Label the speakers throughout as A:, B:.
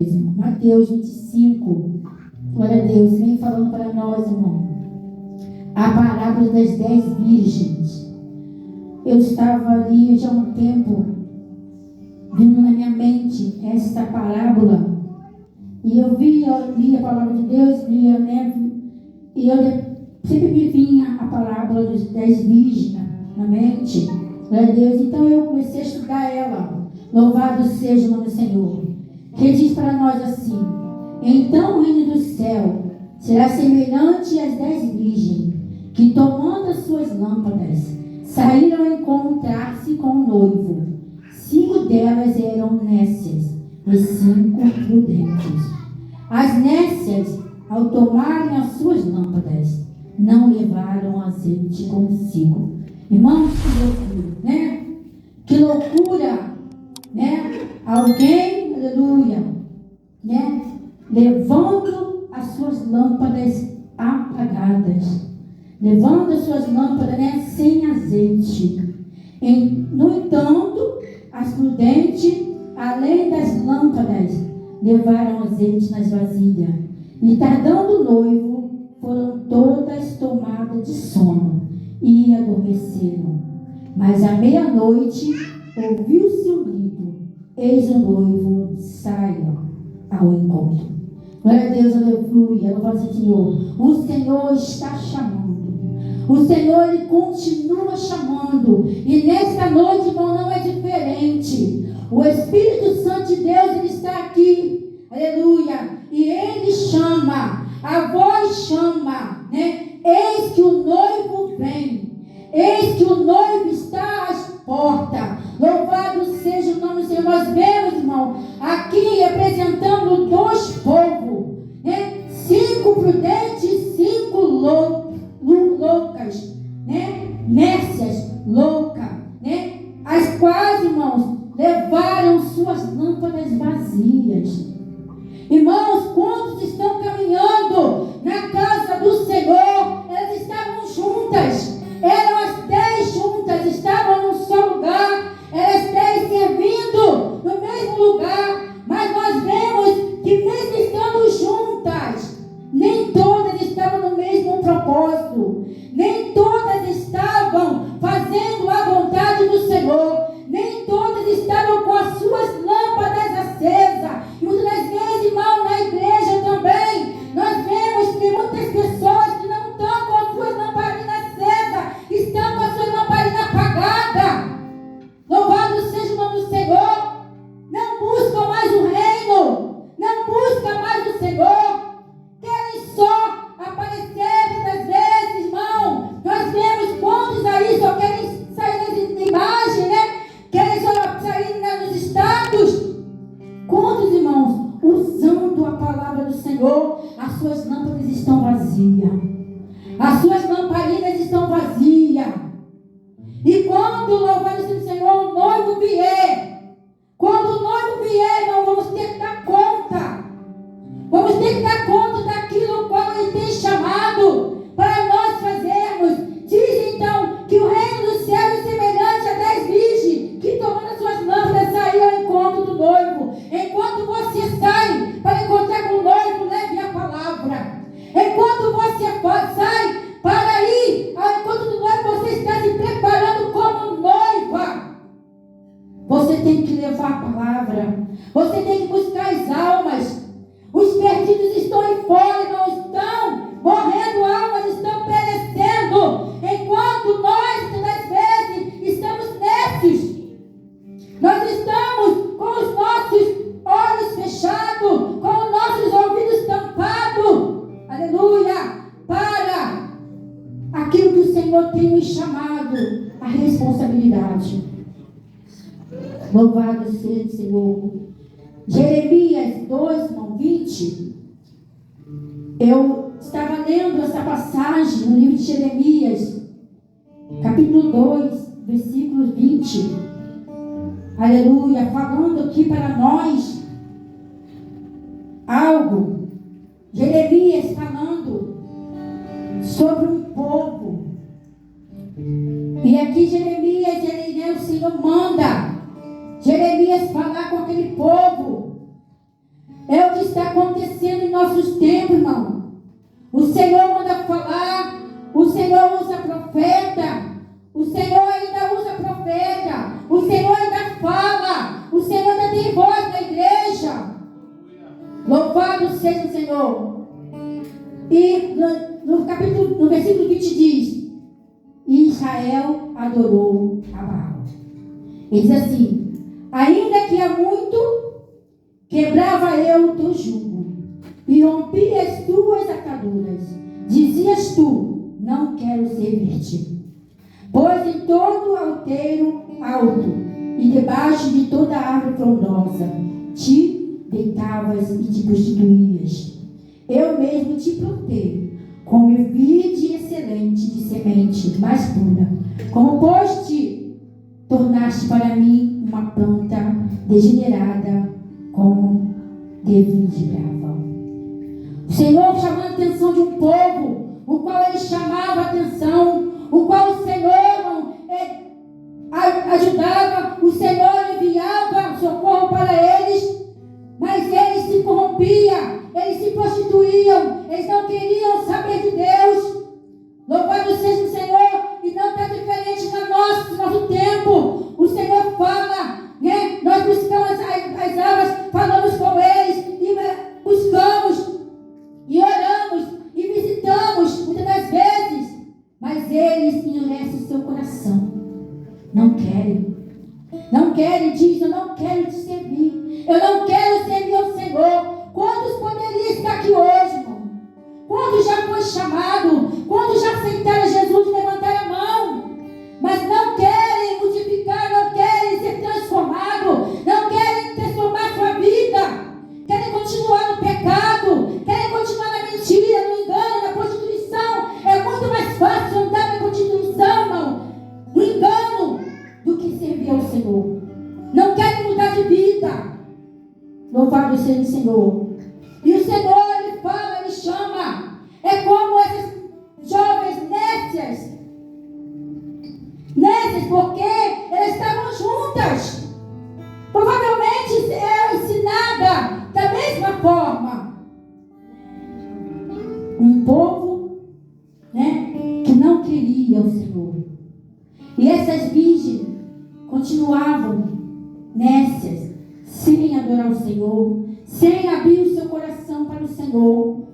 A: Mateus 25, glória a Deus, vem falando para nós, irmão, a parábola das 10 virgens. Eu estava ali já há um tempo, vindo na minha mente esta parábola, e eu li a palavra de Deus, e eu sempre me vinha a parábola das 10 virgens na mente, glória a Deus. Então eu comecei a estudar ela. Louvado seja o nome do Senhor, que diz para nós assim: então o reino do céu será semelhante às 10 virgens, que tomando as suas lâmpadas, saíram a encontrar-se com o noivo. 5 delas eram nécias e 5 prudentes. As nécias, ao tomarem as suas lâmpadas, não levaram azeite consigo. Irmãos, que loucura, né? Que loucura, né? Alguém, aleluia, né? Levando as suas lâmpadas apagadas, levando as suas lâmpadas, né, sem azeite. No entanto, as prudentes, além das lâmpadas, levaram azeite nas vasilhas, e tardando o noivo, foram todas tomadas de sono e adormeceram. Mas à meia-noite ouviu-se um grito: eis o noivo, saia ao encontro. Glória a Deus, aleluia, louvado seja o Senhor. O Senhor está chamando. O Senhor, Ele continua chamando. E nesta noite, irmão, não é diferente. O Espírito Santo de Deus, Ele está aqui. Aleluia. E Ele chama. A voz chama, né? Eis que o noivo vem. Eis que o noivo está às portas. Louvado seja o nome do Senhor. Nós vemos, irmão, aqui representando 2 povos, né? 5 prudentes e 5 loucas, né? Nécias, loucas, né? As quais, irmãos, levaram suas lâmpadas vazias. Irmãos, quantos estão caminhando na casa do Senhor? Elas estavam juntas, eram as 10 juntas, estavam num só lugar, elas 10 servindo no mesmo lugar, mas nós vemos que mesmo estando juntas, nem todas estavam no mesmo propósito, nem todas estavam fazendo a vontade do Senhor, nem todas estavam com as suas lâmpadas acesas. E muitas das vezes, irmão, na igreja também, nós vemos que muitas pessoas que não estão com as suas lamparinas acesas, estão com as suas lamparinas apagadas. Louvado seja o nome do Senhor. Não buscam mais o reino, não buscam mais o Senhor, querem só aparecer. Muitas vezes, irmão, nós vemos quantos aí só querem sair nas imagens, né? Querem só sair nos status. Quantos, irmãos, usando a palavra do Senhor, as suas lâmpadas estão vazias, as suas lamparinas estão vazias. E quando, louvado seja o Senhor, o noivo vier, quando o noivo vier, irmão, vamos ter que dar conta. Vamos ter que dar conta daquilo qual Ele tem chamado para nós fazermos. Diz então que o reino do céu é semelhante a 10 virgens que, tomando as suas lâmpadas, saíram ao encontro do noivo. Enquanto você sai para encontrar com o noivo, leve a palavra. Enquanto você sai para ir ao encontro do noivo, você está se preparando como noiva. Você tem que levar a palavra. Você tem que buscar as almas. Os perdidos estão aí fora, não estão morrendo, almas estão perecendo. Enquanto nós, muitas vezes, estamos nécios. Nós estamos com os nossos olhos fechados, com os nossos ouvidos tampados. Aleluia! Para aquilo que o Senhor tem nos chamado, a responsabilidade. Louvado seja o Senhor. Jeremias 2, 20. Eu estava lendo essa passagem no livro de Jeremias, capítulo 2, versículo 20. Aleluia, falando aqui para nós algo. Jeremias falando sobre um povo. E aqui Jeremias, o Senhor manda Jeremias falar com aquele povo. está acontecendo em nossos tempos, irmão. O Senhor manda falar, o Senhor usa profeta, o Senhor ainda usa profeta, o Senhor ainda fala, o Senhor ainda tem voz na igreja. Louvado seja o Senhor. E no versículo 20 diz: Israel adorou a Baal. Ele diz assim: ainda que há muito, quebrava eu o teu jugo, e rompi as tuas ataduras. Dizias tu: não quero servir-te. Pois em todo alteiro alto, e debaixo de toda árvore frondosa, te deitavas e te prostituías. Eu mesmo te plantei, como vide excelente de semente mais pura. Como pois te tornaste para mim uma planta degenerada, como de vide brava. O Senhor chamando a atenção de um povo, o qual ele chamava a atenção, o qual o Senhor ajudava, o Senhor enviava socorro para eles, mas eles se corrompiam, eles se prostituíam, eles não queriam saber de Deus. Louvado seja o Senhor. E não está diferente no nosso tempo. O Senhor fala, né? Nós buscamos as almas, falamos com eles, e buscamos, e oramos, e visitamos, muitas das vezes, mas eles endurecem o seu coração. Não querem. Não querem, diz: eu não quero te servir. Eu não quero servir ao Senhor. Quantos poderiam estar aqui hoje, irmão? Quantos já foi chamado? Quantos já aceitaram Jesus e levantaram a mão? Mas não querem modificar, não querem ser transformados, não querem transformar sua vida. Querem continuar no pecado, querem continuar na mentira, no engano, na prostituição. É muito mais fácil andar na prostituição, irmão, no engano, do que servir ao Senhor. Não querem mudar de vida. Louvado seja o Senhor. E o Senhor, ele fala, ele chama. É como essas jovens nécias, porque elas estavam juntas. Provavelmente é ensinada da mesma forma. Um povo, né, que não queria o Senhor. E essas virgens continuavam nécias, sem adorar o Senhor, sem abrir o seu coração para o Senhor,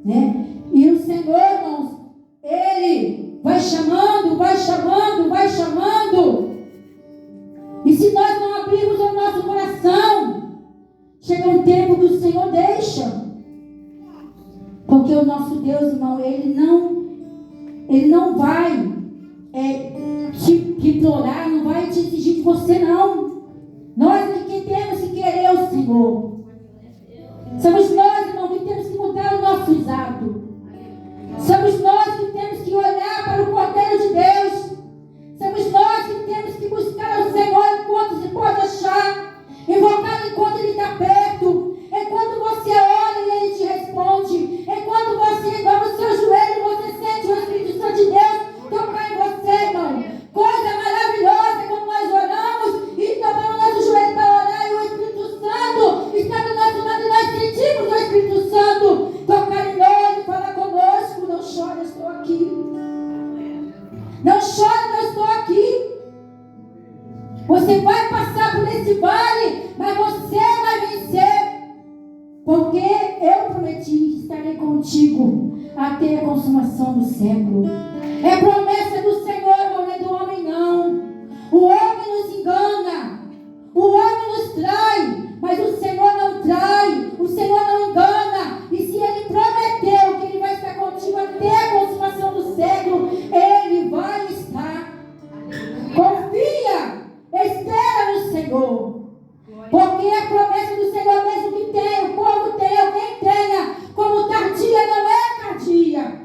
A: né? E o Senhor, irmãos, ele vai chamando, vai chamando, vai chamando. E se nós não abrirmos o nosso coração, chega um tempo que o Senhor deixa. Porque o nosso Deus, irmão, ele não vai te implorar, não vai te exigir de você, não. Nós é que temos que querer o Senhor. Somos nós, irmão, que temos que mudar o nosso exato. Somos nós que temos que olhar para o Cordeiro de Deus. Somos nós que temos que buscar o Senhor enquanto se pode achar. Invocar enquanto Ele está perto. Enquanto você ora e Ele te responde. Enquanto você dobra o seu joelho e você sente o Espírito Santo de Deus tocar em você, irmão. Coisa maravilhosa quando nós oramos e dobramos nosso joelho para orar e o Espírito Santo está do nosso lado e nós sentimos o Espírito Santo tocar em nós e falar conosco. Não chore, eu estou aqui. Não chore, eu estou aqui. Você vai passar por esse vale, mas você vai vencer. Porque eu prometi que estarei contigo até a consumação do século. É promessa do Senhor, não é do homem, não. O homem nos engana, o homem nos trai, mas o Senhor não trai, o Senhor não engana. E se Ele prometeu que Ele vai estar contigo até a consumação do século, Ele vai estar. Confia, espera no Senhor. Porque a promessa do Senhor, mesmo que tenha, o povo tenha, alguém tenha, como tardia não é tardia.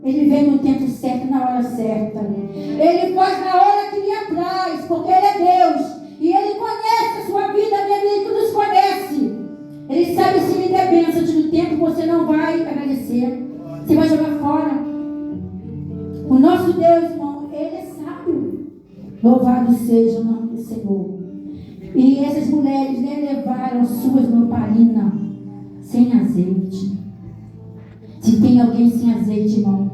A: Ele vem no tempo certo, na hora certa. Ele faz na hora que lhe apraz, porque Ele é Deus. E Ele conhece a sua vida, a minha vida, Ele nos conhece. Ele sabe se lhe der bênção de no tempo, você não vai agradecer. Você vai jogar fora. O nosso Deus, irmão, Ele é sábio. Louvado seja o nome do Senhor. E essas mulheres, né, levaram suas lamparinas azeite. Se tem alguém sem azeite, irmão,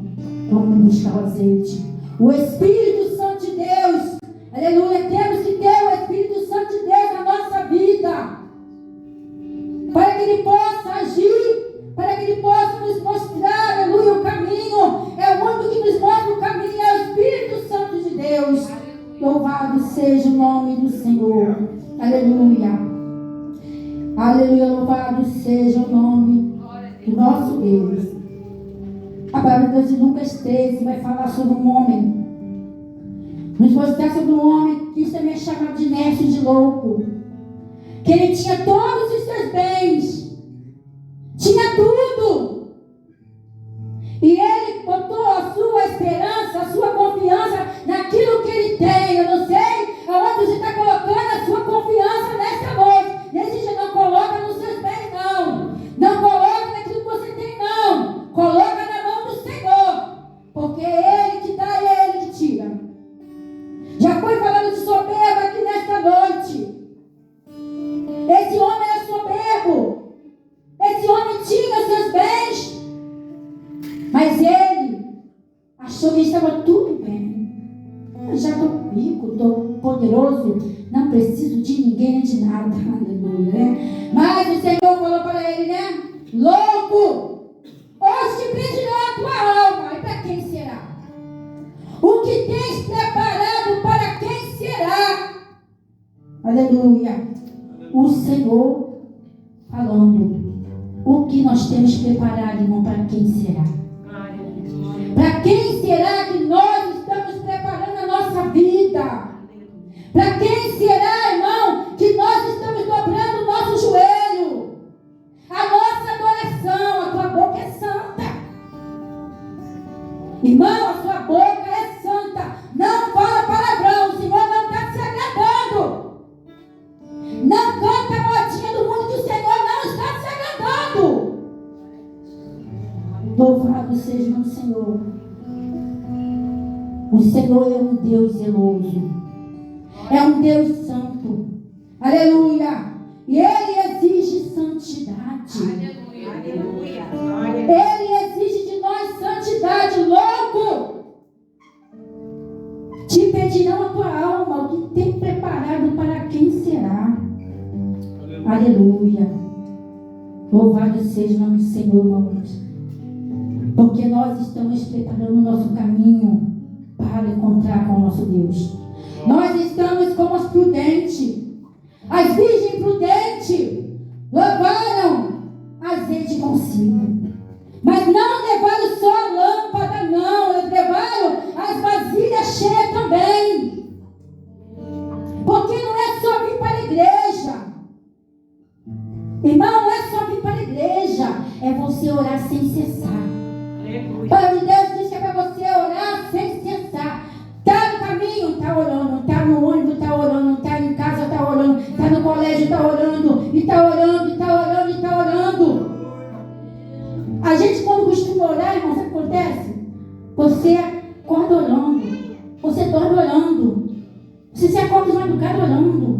A: vamos buscar o azeite. O Espírito Santo de Deus, aleluia, temos que ter o Espírito Santo de Deus na nossa vida, para que Ele possa agir, para que Ele possa nos mostrar, aleluia, o caminho. É o único que nos mostra o caminho, é o Espírito Santo de Deus. Louvado seja o nome do Senhor, aleluia, aleluia, louvado seja o nome do nosso Deus. A palavra de Deus em Lucas 13 vai falar sobre um homem, nos mostrar sobre um homem que também é chamado de nécio, de louco, que ele tinha todos os seus bens, tinha tudo, e ele botou a sua esperança, a sua confiança naquilo que ele tem. Eu não sei aonde você está colocando a sua confiança nesta noite. Nesse dia, não coloca nos seus bens, não coloca naquilo que você tem, não, coloca na mão do Senhor, porque é Ele que dá e é Ele que tira. Já foi falando de soberba aqui nesta noite. Esse homem era soberbo, esse homem tinha seus bens, mas ele achou que estava tudo bem. Eu já estou rico, estou poderoso, não preciso de ninguém nem de nada, aleluia, né? Mas o Senhor falou para ele, né? Louco, hoje te pedirá a tua alma. E para quem será? O que tens preparado para quem será? Aleluia. O Senhor falando. O que nós temos preparado, irmão, para quem será? Para quem será que nós estamos preparando a nossa vida? Para quem será, irmão, que nós estamos dobrando o nosso joelho? A nossa adoração, a tua boca é santa. Irmão, a sua boca é santa. Não fala palavrão, o Senhor não está se agradando. Não canta a modinha do mundo, que o Senhor não está se agradando. Louvado seja o nome do Senhor. O Senhor é um Deus zeloso. É um Deus santo. Aleluia. E Ele exige santidade. Aleluia. Ele exige de nós santidade. Louco, te pedirão a tua alma, o que tem preparado para quem será. Aleluia. Louvado seja o nome do Senhor, irmãos. Porque nós estamos preparando o nosso caminho para encontrar com o nosso Deus. Nós estamos como as prudentes. As virgens prudentes levaram azeite consigo, mas não levaram só a lâmpada, não. Eles levaram as vasilhas cheias também. Porque não é só vir para a igreja, irmão, não é só vir para a igreja, é você orar sem cessar. A palavra de Deus diz que é para você orar sem cessar. Está no caminho, está orando. Está no ônibus, está orando. Está em casa, está orando. Está no colégio, está orando. E está orando, e está orando, e está orando. A gente, quando costuma orar, irmão, sabe o que acontece? Você acorda orando. Você dorme orando. Você se acorda de madrugada orando.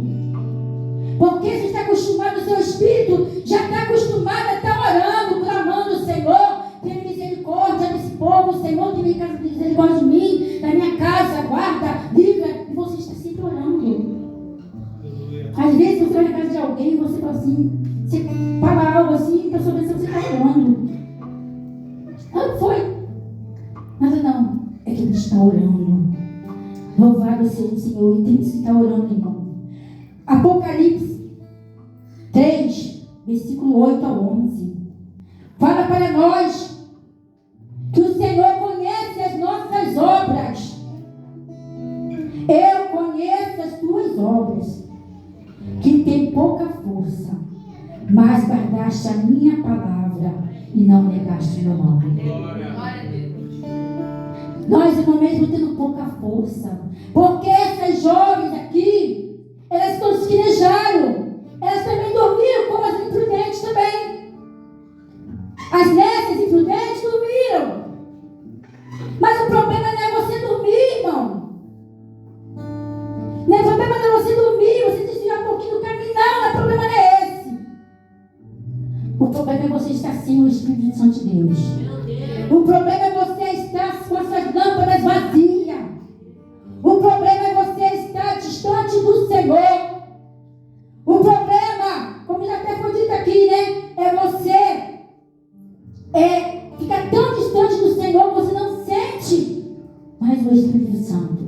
A: Porque você está acostumado, o seu espírito já está acostumado a estar orando, clamando ao Senhor. Tem misericórdia desse povo, Senhor, tem misericórdia de mim, da minha casa, guarda, livra. E você está sempre orando. Às vezes você vai na casa de alguém e você fala assim, você fala algo assim, a pessoa pensa que você está orando. Não foi. Nada não. É que ele está orando. Louvado seja o Senhor. E tem que estar orando, irmão. Apocalipse 3, versículo 8 a 11. Fala para nós que o Senhor conhece as nossas obras. Eu conheço as tuas obras, que tem pouca força, mas guardaste a minha palavra e não negaste o meu nome. Nós, irmão, mesmo tendo pouca força, porque essas jovens aqui, elas tosquenejaram, elas também dormiram como as imprudentes também. As nécias imprudentes dormiram. Mas o problema não é você dormir, irmão. Não é problema não é você dormir, você desviar um pouquinho do caminho. Não, o problema não é esse. O problema é você estar sem o Espírito Santo de Deus. O problema é você estar com as suas lâmpadas vazias. O problema é você estar distante do Senhor. O problema, como já até foi dito aqui, né? É você ficar tão distante do Senhor que você não sente mais o Espírito Santo.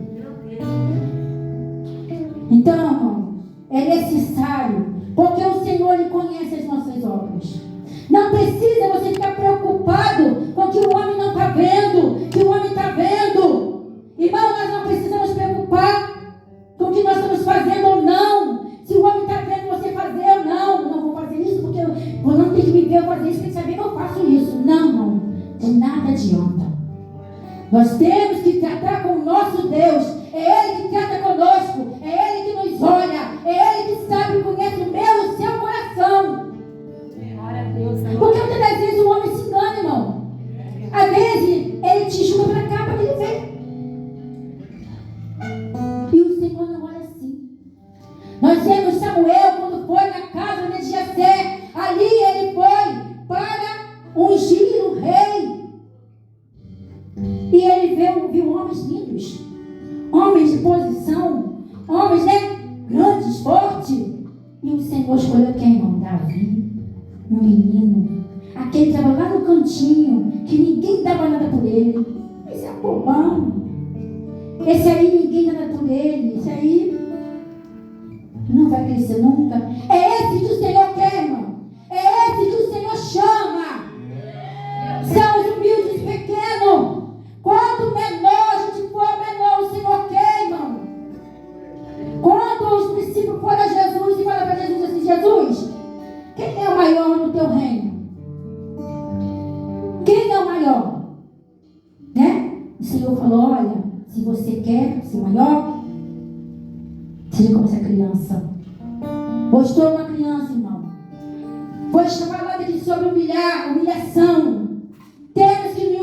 A: Então, irmão, é necessário, porque o Senhor, Ele conhece as nossas obras. Não precisa você ficar preocupado com o que o homem não está vendo, que o homem está vendo. Irmão, nós não precisamos preocupar com o que nós estamos fazendo ou não. Se o homem está vendo você fazer ou não. Não vou fazer isso porque eu não tenho que me ver eu fazer isso, tem que saber que eu faço isso. Não, não. De nada adianta. Nós temos que tratar com o nosso Deus. É Ele que trata conosco. É Ele que nos olha. É Ele que sabe e conhece o meu e o seu coração. Porque muitas das vezes o homem se engana, irmão. Às vezes ele te julga para cá para que ele vê. E o Senhor não olha assim. Nós vemos Samuel quando foi na casa de Jessé. Ali ele foi para ungir o rei. E ele viu homens lindos, homens de posição, homens, né, grandes, fortes. E o Senhor escolheu quem, irmão? Davi. Um menino, aquele que estava lá no cantinho, que ninguém dava nada por ele. Esse é bobão. Esse aí ninguém dá nada por ele. Esse aí não vai crescer nunca. É esse que o Senhor quer, irmão. É esse que o Senhor chama. São os humildes e pequenos. Quanto menor a gente for, menor o Senhor quer, irmão. Quando os discípulos foram a Jesus e falaram para Jesus assim: Jesus, quem é o maior no teu reino? Quem é o maior? Né? O Senhor falou: olha, se você quer ser maior, seja como essa criança. Mostrou uma criança, irmão. Foi falado aqui sobre humilhação. Temos que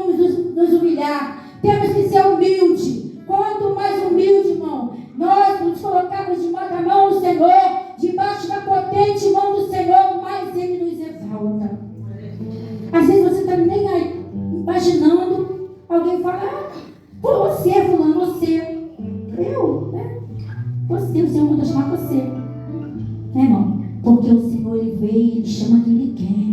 A: nos humilhar. Temos que ser humildes. Quanto mais humilde, irmão, nós nos colocamos debaixo da mão do Senhor, debaixo da potente mão do Senhor, mais Ele nos exalta. Às vezes você está nem aí imaginando, alguém fala: por você, fulano, você. Eu, né? Você, o Senhor manda chamar você. Né, irmão? Porque o Senhor, Ele veio, Ele chama quem Ele quer.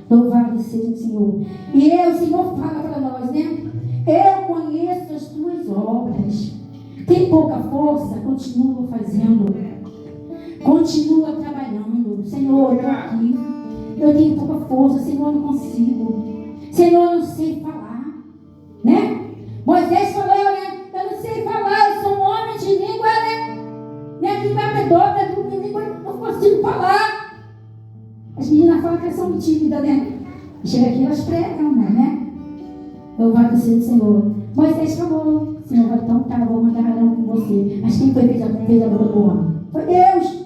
A: Louvado seja o Senhor. E o Senhor fala para nós, né? Eu conheço as tuas obras. Tem pouca força? Continua fazendo. Continua trabalhando. Senhor, eu estou aqui. Eu tenho pouca força. Senhor, eu não consigo. Senhor, eu não sei falar. Né? Moisés falou, né? Eu não sei falar. Eu sou um homem de língua, né? Minha língua é medonha. Minha língua eu não consigo falar. As meninas falam que elas são tímidas, né? E chega aqui, elas pregam, né? Louvado seja o Senhor. Moisés falou: Senhor, então tá, vou mandar Arão com você. Mas quem fez a boca do homem? Foi Deus.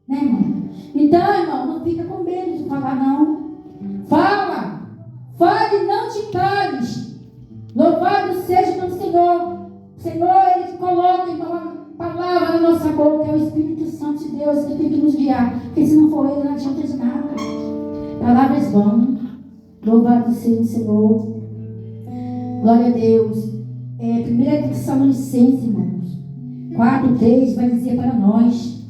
A: Né, irmão? Então, irmão, não fica com medo de falar, não. Fala. Fale, não te cales. Louvado seja o nome do Senhor. O Senhor, Ele coloca uma palavra na nossa boca. É o Espírito Santo de Deus que tem que nos guiar. Porque se não for Ele, não adianta de nada. Palavras vão. Louvado seja o Senhor. Glória a Deus. 1 Tessalonicenses, irmãos, 4:3 vai dizer para nós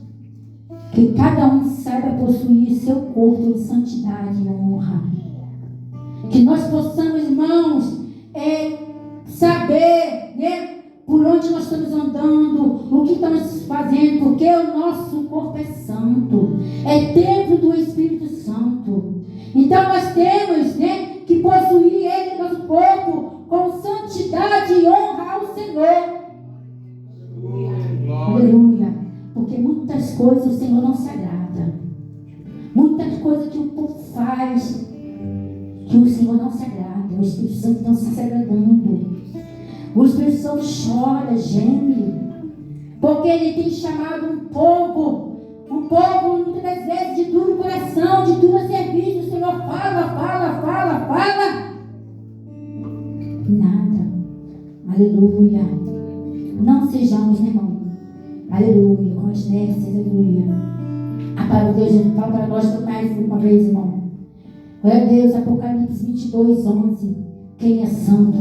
A: que cada um saiba possuir seu corpo em santidade e honra. Que nós possamos, irmãos, saber, né, por onde nós estamos andando, o que estamos fazendo, porque o nosso corpo é santo, é templo do Espírito Santo. Então nós temos, né, que possuir ele, nosso corpo, com santidade e honra ao Senhor. Aleluia. Porque muitas coisas o Senhor não se agrada. Muitas coisas que o povo faz que o Senhor não se agrada. O Espírito Santo não está se agradando. O Espírito Santo chora, geme. Porque Ele tem chamado um povo muitas das vezes de duro coração, de duro serviço. O Senhor fala. Nada. Aleluia. Não sejamos, né, irmão? Aleluia. Com as nécias, aleluia. A palavra de Deus fala para nós mais uma vez, irmão. Glória a Deus, Apocalipse 22, 11. Quem é santo,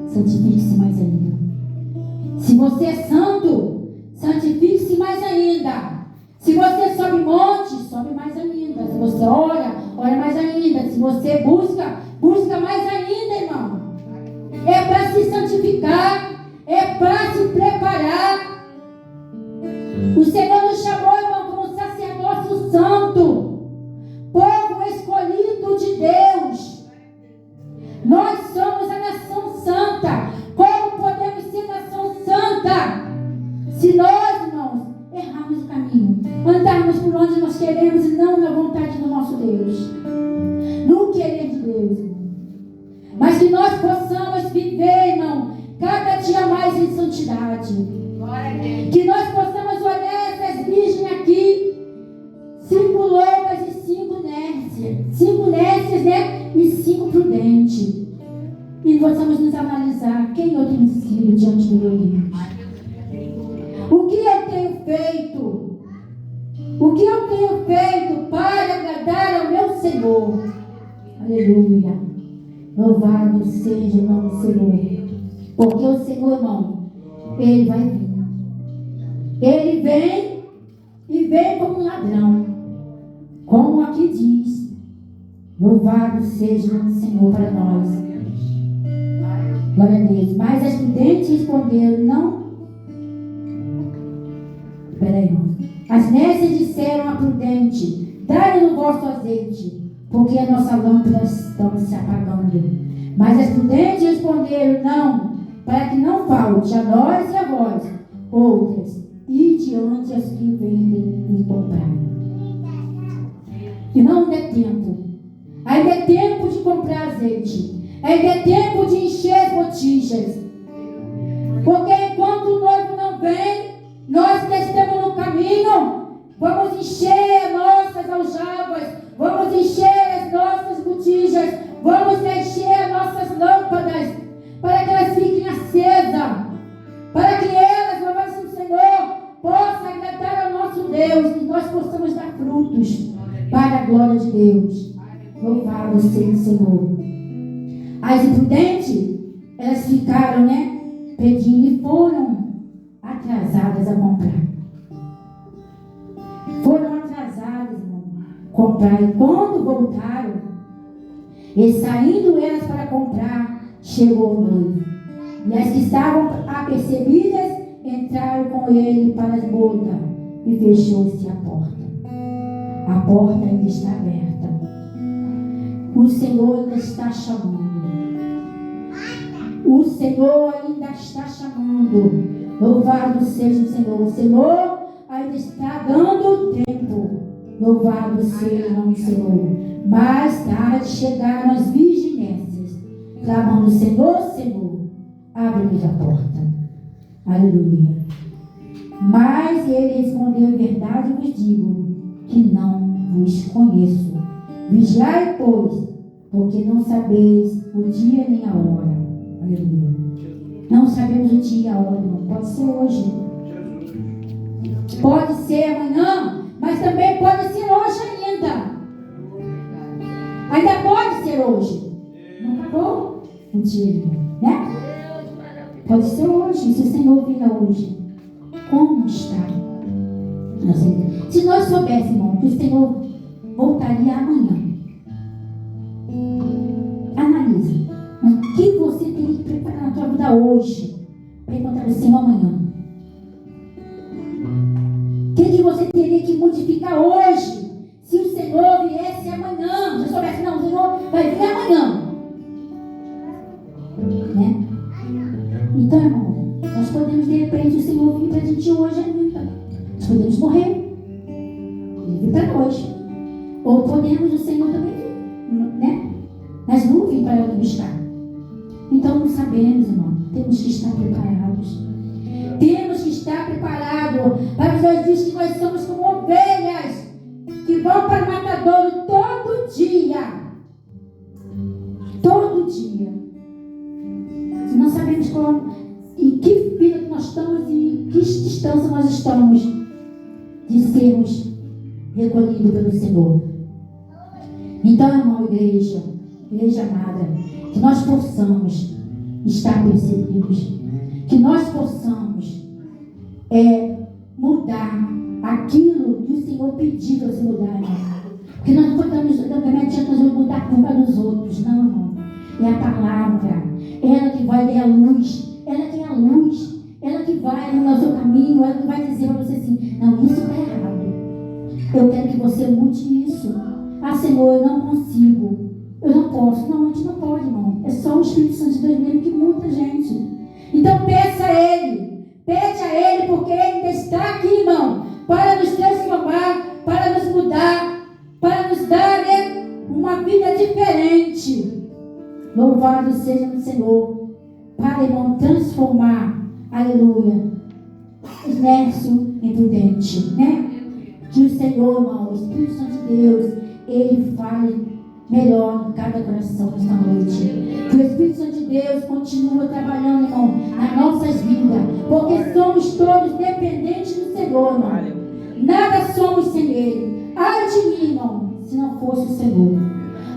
A: santifique-se mais ainda. Se você é santo, santifique-se mais ainda. Se você sobe monte, sobe mais ainda. Se você ora, ora mais ainda. Se você busca, busca mais ainda, irmão. É para se santificar, é para se preparar. O Senhor nos chamou, irmão, como sacerdócio santo, povo escolhido de Deus. Nós somos a nação santa. Como podemos ser nação santa se nós, irmãos, errarmos o caminho, andarmos por onde nós queremos e não na vontade do nosso Deus, no querer de Deus, irmão. Mas que nós possamos viver, irmão, cada dia mais em santidade. Que nós possamos olhar essas virgens aqui, 5 loucas e 5 nércias, 5 nércias, né? E 5 prudentes. E possamos nos analisar quem eu tenho sido diante do meu Deus. O que eu tenho feito? O que eu tenho feito para agradar ao meu Senhor? Aleluia. Louvado seja o nome do Senhor. Porque o Senhor, irmão, Ele vai vir. Ele vem e vem como um ladrão. Como aqui diz. Louvado seja o nome do Senhor para nós. Glória a Deus. Mas as prudentes responderam, não. Peraí, irmão. As nércias disseram a prudente, dai-nos o vosso azeite, porque as nossas lâmpadas estão se apagando. Mas as prudentes responderam, não, para que não falte a nós e a vós, outras, e diante as que vendem e comprarem. Irmão, ainda é tempo. Ainda é tempo de comprar azeite. Ainda é tempo de encher as botijas. Porque enquanto o noivo não vem, nós que estamos no caminho, vamos encher as nossas aljavas, vamos encher as nossas botijas, vamos encher as nossas lâmpadas, para que elas fiquem acesas, para que elas, louvado o Senhor, possam agradar ao nosso Deus e nós possamos dar frutos para a glória de Deus. Louvado seja o Senhor. As imprudentes, elas ficaram, né, pedindo e foram atrasadas a comprar. Foram atrasadas, irmão, a comprar. E quando voltaram, e saindo elas para comprar, chegou o noivo. E as que estavam apercebidas entraram com ele para as bodas e fechou-se a porta. A porta ainda está aberta. O Senhor ainda está chamando. O Senhor ainda está chamando. Louvado seja o Senhor. O Senhor ainda está dando tempo. Louvado seja o nome do Senhor. Mais tarde chegaram as virginéscias, clamando, Senhor, Senhor, abre-nos a porta. Aleluia. Mas ele respondeu, em verdade vos digo, que não vos conheço. Vigiai, pois, porque não sabeis o dia nem a hora. Aleluia. Não sabemos o dia e a hora, irmão. Pode ser hoje. Pode ser amanhã, mas também pode ser hoje ainda. Ainda pode ser hoje. Não acabou o dia, né? Pode ser hoje, se o Senhor vir hoje. Como está? Se nós soubéssemos, irmão, que o Senhor voltaria amanhã. Analise. O que você teria que preparar na tua vida hoje para encontrar o Senhor amanhã? O que você teria que modificar hoje se o Senhor viesse amanhã? Se eu soubesse, não, o Senhor vai vir amanhã. Né? Então, irmão, nós podemos, de repente, o Senhor vir para a gente hoje ainda. Nós podemos morrer e vir para hoje. Ou podemos o Senhor também vir, né? Nas nuvens para nos buscar. Então não sabemos, irmão. Temos que estar preparados. Temos que estar preparados. Para Deus diz que nós somos como ovelhas que vão para o matadouro todo dia. Todo dia. Se não sabemos em que fila nós estamos e em que distância nós estamos de sermos recolhidos pelo Senhor. Então, irmão, igreja amada, que nós possamos estar percebidos, que nós possamos mudar aquilo que o Senhor pediu para se mudar, irmão. Porque nós não podemos, também adianta mudar a culpa dos outros, não, irmão. É a palavra, ela que vai dar a luz, ela que é a luz, ela que vai no seu caminho, ela que vai dizer para você assim, não, isso está errado. Eu quero que você mude isso. Ah, Senhor, eu não consigo. Eu não posso. Não, a gente não pode, irmão. É só o Espírito Santo de Deus mesmo que muda a gente. Então peça a Ele. Pede a Ele, porque Ele ainda está aqui, irmão, para nos transformar, para nos mudar, para nos dar uma vida diferente. Louvado seja o Senhor. Para, irmão, transformar. Aleluia. Inércio em prudente, né? Que o Senhor, irmão, o Espírito Santo de Deus, Ele fale melhor em cada coração nesta noite. Que o Espírito Santo de Deus continue trabalhando, irmão, nas nossas vidas. Porque somos todos dependentes do Senhor, irmão. Nada somos sem Ele. Ai de mim, irmão, se não fosse o Senhor.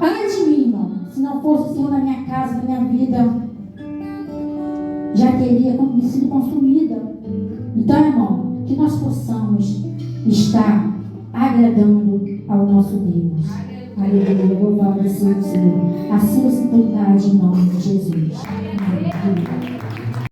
A: Ai de mim, irmão, se não fosse o Senhor na minha casa, na minha vida, já teria sido consumida. Então, irmão, que nós possamos estar agradando ao nosso Deus. Aleluia, louvado seja o Senhor. A sua sintonidade em nome de Jesus. Amém.